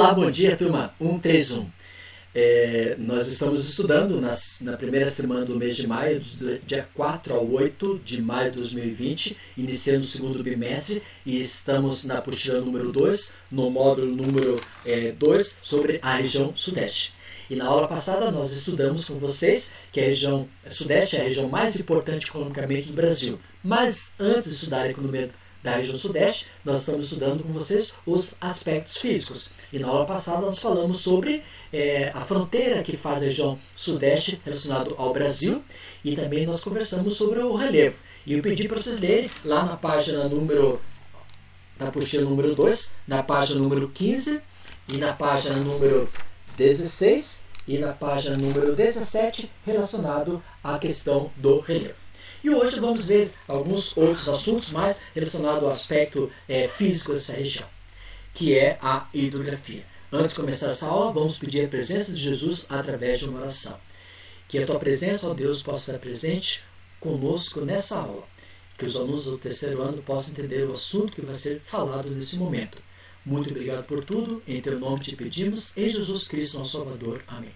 Olá, bom dia, turma 131. Nós estamos estudando na primeira semana do mês de maio, do dia 4 ao 8 de maio de 2020, iniciando o segundo bimestre, e estamos na apostila número 2, no módulo número 2, sobre a região Sudeste. E na aula passada nós estudamos com vocês que a região Sudeste é a região mais importante economicamente do Brasil. Mas antes de estudar a economia da região Sudeste, nós estamos estudando com vocês os aspectos físicos. E na aula passada nós falamos sobre a fronteira que faz a região Sudeste relacionado ao Brasil, e também nós conversamos sobre o relevo. E eu pedi para vocês lerem lá na página da apostila número 2, na página número 15 e na página número 16 e na página número 17, relacionado à questão do relevo. E hoje vamos ver alguns outros assuntos mais relacionados ao aspecto físico dessa região, que é a hidrografia. Antes de começar essa aula, vamos pedir a presença de Jesus através de uma oração. Que a tua presença, ó Deus, possa estar presente conosco nessa aula. Que os alunos do terceiro ano possam entender o assunto que vai ser falado nesse momento. Muito obrigado por tudo. Em teu nome te pedimos, em Jesus Cristo, nosso Salvador. Amém.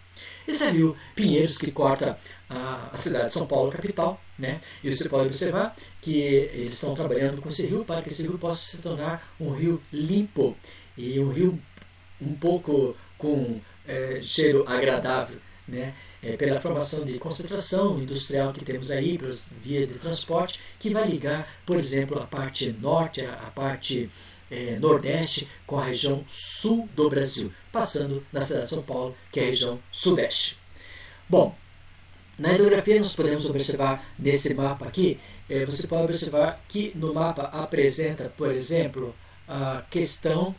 Esse é o rio Pinheiros, que corta a cidade de São Paulo, capital, né? E você pode observar que eles estão trabalhando com esse rio para que esse rio possa se tornar um rio limpo e um rio um pouco com cheiro agradável, né? Pela formação de concentração industrial que temos aí, pela via de transporte, que vai ligar, por exemplo, a parte norte, a parte nordeste com a região sul do Brasil, passando na cidade de São Paulo, que é a região sudeste. Bom, na hidrografia nós podemos observar nesse mapa aqui, você pode observar que no mapa apresenta, por exemplo, a questão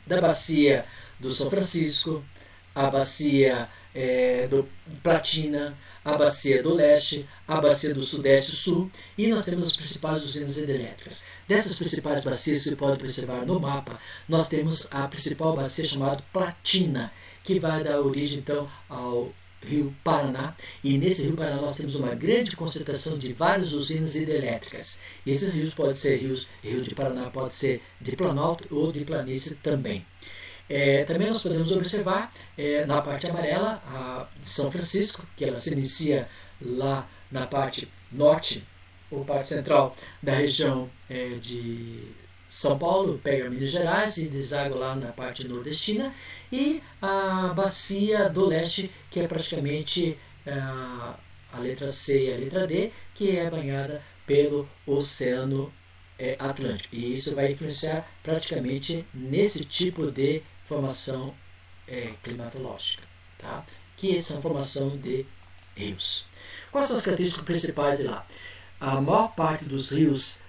da bacia do São Francisco, a bacia do Platina, a bacia do leste, a bacia do sudeste e sul, e nós temos as principais usinas hidrelétricas. Dessas principais bacias, você pode observar no mapa, nós temos a principal bacia chamada Platina, que vai dar origem então ao rio Paraná, e nesse rio Paraná nós temos uma grande concentração de várias usinas hidrelétricas. Esses rios podem ser rio de Paraná pode ser de planalto ou de planície também. Também nós podemos observar na parte amarela a de São Francisco, que ela se inicia lá na parte norte ou parte central da região de São Paulo, pega Minas Gerais e deságua lá na parte nordestina, e a bacia do leste, que é praticamente a letra C e a letra D, que é banhada pelo Oceano Atlântico. E isso vai influenciar praticamente nesse tipo de formação climatológica, tá? Que são formação de rios. Quais são as características principais de lá? A maior parte dos rios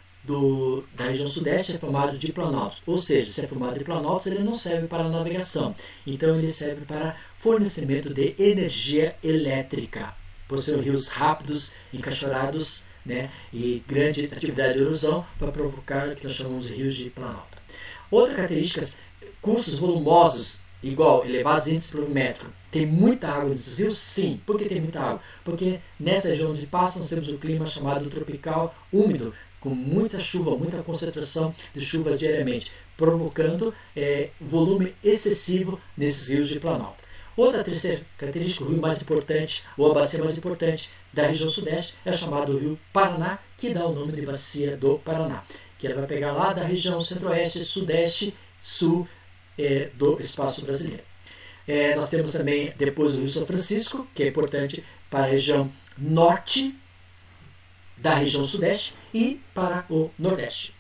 da região sudeste é formado de planaltos, ou seja, se é formado de planaltos, ele não serve para navegação, então ele serve para fornecimento de energia elétrica, por serem rios rápidos, encaixorados, né, e grande atividade de erosão para provocar o que nós chamamos de rios de planalto. Outra característica, cursos volumosos, igual elevados índices pluviométricos. Tem muita água nesses rios? Sim. Por que tem muita água? Porque nessa região onde passa nós temos o clima chamado tropical úmido, com muita chuva, muita concentração de chuvas diariamente, provocando volume excessivo nesses rios de planalto. Outra terceira característica, o rio mais importante, ou a bacia mais importante da região sudeste, é chamado rio Paraná, que dá o nome de bacia do Paraná, que ela vai pegar lá da região centro-oeste, sudeste, sul do espaço brasileiro. Nós temos também depois o rio São Francisco, que é importante para a região norte da região sudeste e para o nordeste.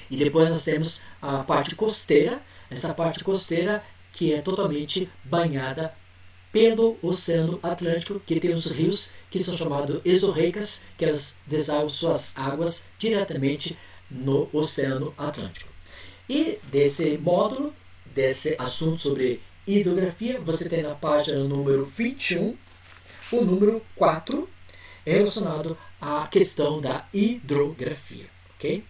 E depois nós temos a parte costeira, essa parte costeira que é totalmente banhada pelo Oceano Atlântico, que tem os rios que são chamados exorreicas, que elas desaguam suas águas diretamente no Oceano Atlântico. E desse módulo, desse assunto sobre hidrografia, você tem na página número 21, o número 4, relacionado à questão da hidrografia. Ok?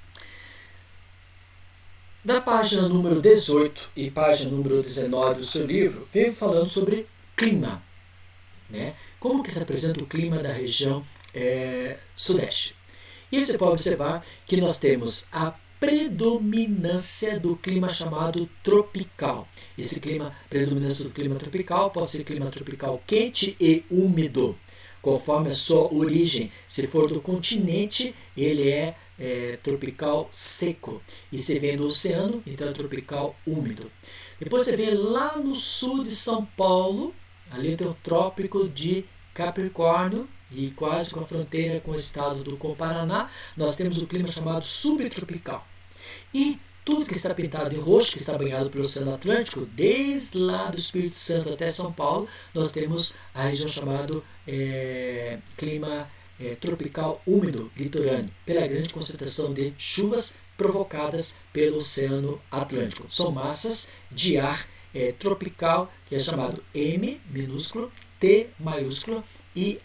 Da página número 18 e página número 19 do seu livro, veio falando sobre clima, né? Como que se apresenta o clima da região sudeste. E você pode observar que nós temos a predominância do clima chamado tropical. Esse clima, predominância do clima tropical, pode ser clima tropical quente e úmido, conforme a sua origem. Se for do continente, ele é tropical seco. E se vem do oceano, então é tropical úmido. Depois você vê lá no sul de São Paulo, ali tem o trópico de Capricórnio, e quase com a fronteira com o estado do Paraná, nós temos o clima chamado subtropical. E tudo que está pintado em roxo, que está banhado pelo Oceano Atlântico, desde lá do Espírito Santo até São Paulo, nós temos a região chamada clima tropical úmido litorâneo, pela grande concentração de chuvas provocadas pelo Oceano Atlântico. São massas de ar tropical, que é chamado M minúsculo, T maiúsculo e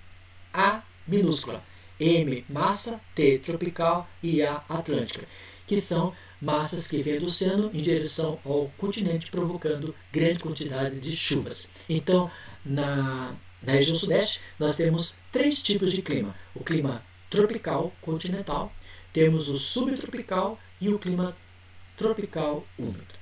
A minúscula. M massa, T tropical e A atlântica, que são massas que vêm do oceano em direção ao continente, provocando grande quantidade de chuvas. Então, na região sudeste, nós temos 3 tipos de clima. O clima tropical continental, temos o subtropical e o clima tropical úmido.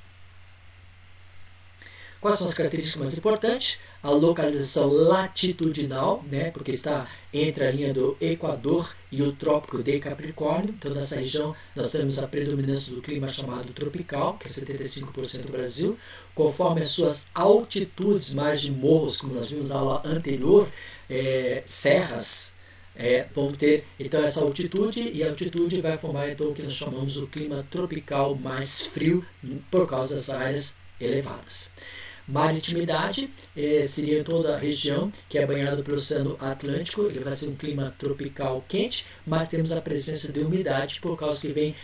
Quais são as características mais importantes? A localização latitudinal, né, porque está entre a linha do Equador e o Trópico de Capricórnio. Então, nessa região, nós temos a predominância do clima chamado tropical, que é 75% do Brasil. Conforme as suas altitudes, mais de morros, como nós vimos na aula anterior, serras, vamos ter então essa altitude, e a altitude vai formar então o que nós chamamos o clima tropical mais frio, por causa das áreas elevadas. Maritimidade seria toda a região que é banhada pelo Oceano Atlântico. Ele vai ser um clima tropical quente, mas temos a presença de umidade por causa que vem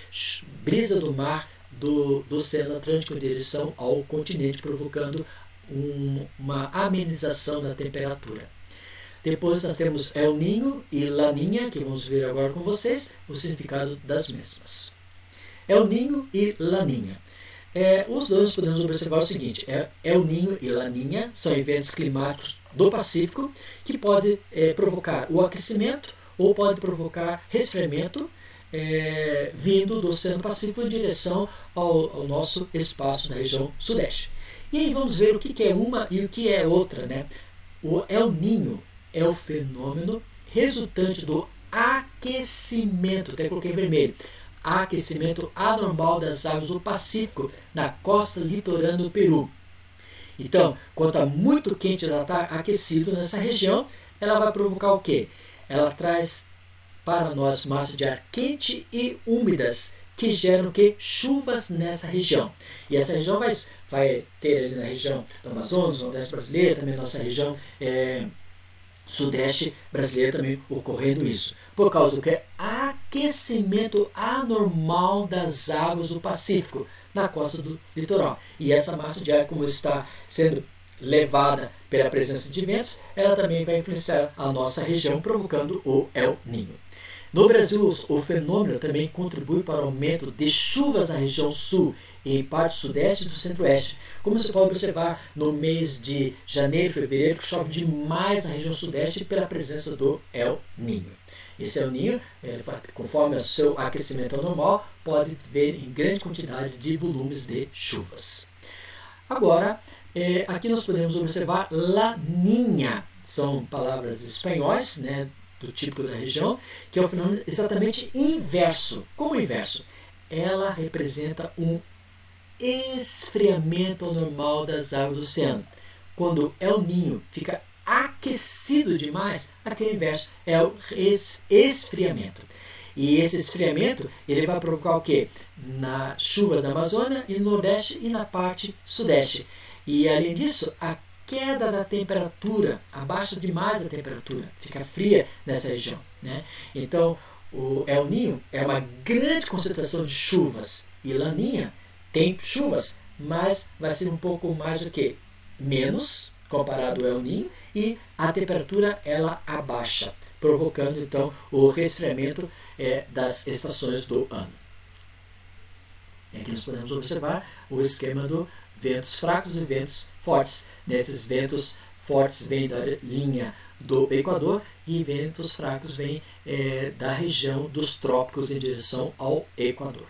brisa do mar do Oceano Atlântico em direção ao continente, provocando uma amenização da temperatura. Depois nós temos El Niño e Laninha, que vamos ver agora com vocês o significado das mesmas. El Niño e Laninha. Os dois podemos observar o seguinte: El Niño e Laninha são eventos climáticos do Pacífico que podem provocar o aquecimento ou pode provocar resfriamento vindo do Oceano Pacífico em direção ao nosso espaço da região sudeste. E aí vamos ver o que é uma e o que é outra, né? O El Niño é o fenômeno resultante do aquecimento, até coloquei em vermelho, aquecimento anormal das águas do Pacífico na costa litorânea do Peru. Então, quando está muito quente, ela está aquecido nessa região, ela vai provocar o quê? Ela traz para nós massas de ar quente e úmidas, que geram o quê? Chuvas nessa região. E essa região vai ter ali na região do Amazonas, Nordeste brasileiro, também na nossa região Sudeste brasileiro também ocorrendo isso. Por causa do que? Aquecimento anormal das águas do Pacífico, na costa do litoral. E essa massa de ar, como está sendo levada pela presença de ventos, ela também vai influenciar a nossa região, provocando o El Niño. No Brasil, o fenômeno também contribui para o aumento de chuvas na região sul e em parte sudeste e do centro-oeste. Como você pode observar no mês de janeiro e fevereiro, que chove demais na região sudeste pela presença do El Niño. Esse El Niño, conforme o seu aquecimento anormal, pode ver em grande quantidade de volumes de chuvas. Agora, aqui nós podemos observar Laninha. São palavras espanhóis, né, do típico da região, que é o fenômeno exatamente inverso. Como inverso? Ela representa um esfriamento anormal das águas do oceano. Quando El Niño fica aquecido demais, aqui é o inverso, é o esfriamento. E esse esfriamento ele vai provocar o quê? Nas chuvas da Amazônia e no Nordeste e na parte Sudeste. E além disso, a queda da temperatura, abaixa demais a temperatura, fica fria nessa região, né? Então, o El Niño é uma grande concentração de chuvas, e Laninha tem chuvas, mas vai ser um pouco mais do que menos comparado ao El Niño, e a temperatura ela abaixa, provocando então o resfriamento das estações do ano. E aqui nós podemos observar o esquema do ventos fracos e ventos fortes. Nesses ventos fortes vêm da linha do Equador e ventos fracos vêm da região dos trópicos em direção ao Equador.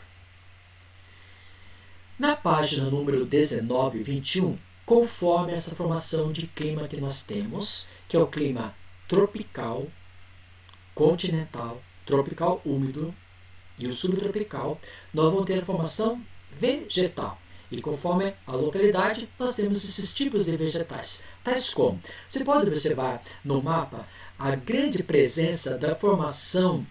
Na página número 19 e 21, conforme essa formação de clima que nós temos, que é o clima tropical, continental, tropical úmido e o subtropical, nós vamos ter a formação vegetal. E conforme a localidade, nós temos esses tipos de vegetais, tais como, você pode observar no mapa a grande presença da formação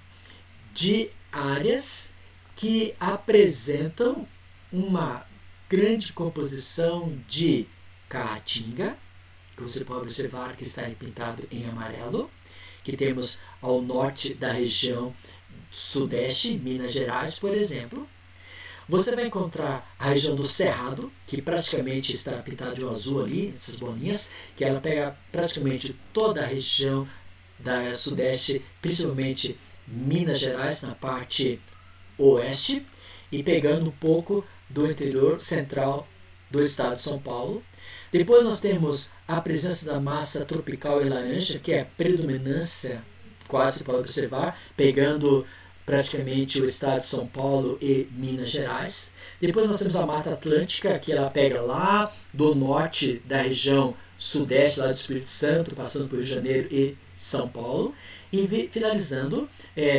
de áreas que apresentam uma grande composição de caatinga, que você pode observar que está pintado em amarelo, que temos ao norte da região sudeste, Minas Gerais, por exemplo. Você vai encontrar a região do Cerrado, que praticamente está pintado de azul ali, essas bolinhas, que ela pega praticamente toda a região da sudeste, principalmente Minas Gerais, na parte oeste, e pegando um pouco do interior central do estado de São Paulo. Depois nós temos a presença da massa tropical em laranja, que é a predominância, quase se pode observar, pegando praticamente o estado de São Paulo e Minas Gerais. Depois nós temos a Mata Atlântica, que ela pega lá do norte da região sudeste, lá do Espírito Santo, passando por Rio de Janeiro e São Paulo. E finalizando,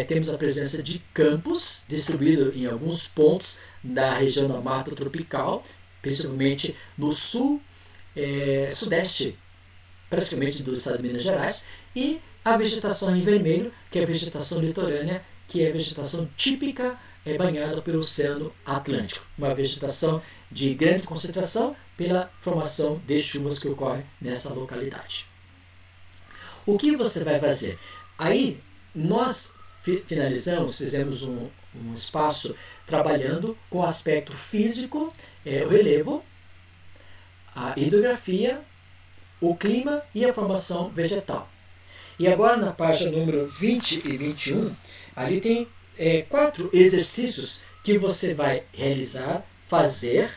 temos a presença de campos distribuídos em alguns pontos da região da Mata Tropical, principalmente no sul, sudeste, praticamente do estado de Minas Gerais, e a vegetação em vermelho, que é a vegetação litorânea, que é a vegetação típica banhada pelo Oceano Atlântico. Uma vegetação de grande concentração pela formação de chuvas que ocorre nessa localidade. O que você vai fazer? Aí nós fizemos um espaço trabalhando com o aspecto físico, o relevo, a hidrografia, o clima e a formação vegetal. E agora na página número 20 e 21, ali tem 4 exercícios que você vai realizar, fazer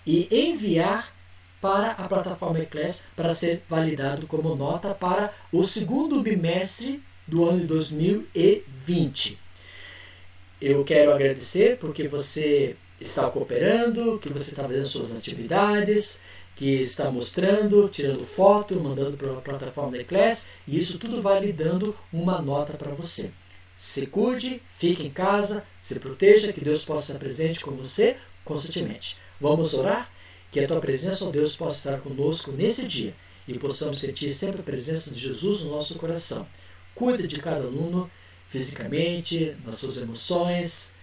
e enviar para a plataforma Eclass para ser validado como nota para o segundo bimestre do ano de 2020. Eu quero agradecer porque você está cooperando, que você está fazendo suas atividades, que está mostrando, tirando foto, mandando para a plataforma da Eclass, e isso tudo vai lhe dando uma nota para você. Se cuide, fique em casa, se proteja, que Deus possa estar presente com você constantemente. Vamos orar? Que a tua presença, ó Deus, possa estar conosco nesse dia e possamos sentir sempre a presença de Jesus no nosso coração. Cuida de cada aluno fisicamente, nas suas emoções,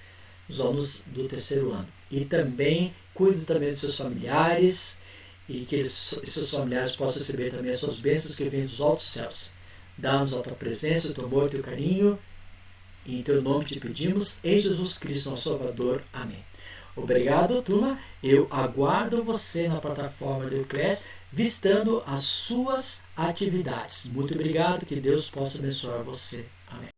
os alunos do terceiro ano. E também cuide também dos seus familiares e que seus familiares possam receber também as suas bênçãos que vêm dos altos céus. Dá-nos a tua presença, o teu amor, o teu carinho. E em teu nome te pedimos, em Jesus Cristo, nosso Salvador. Amém. Obrigado, turma. Eu aguardo você na plataforma do Eclass, vistando as suas atividades. Muito obrigado, que Deus possa abençoar você. Amém.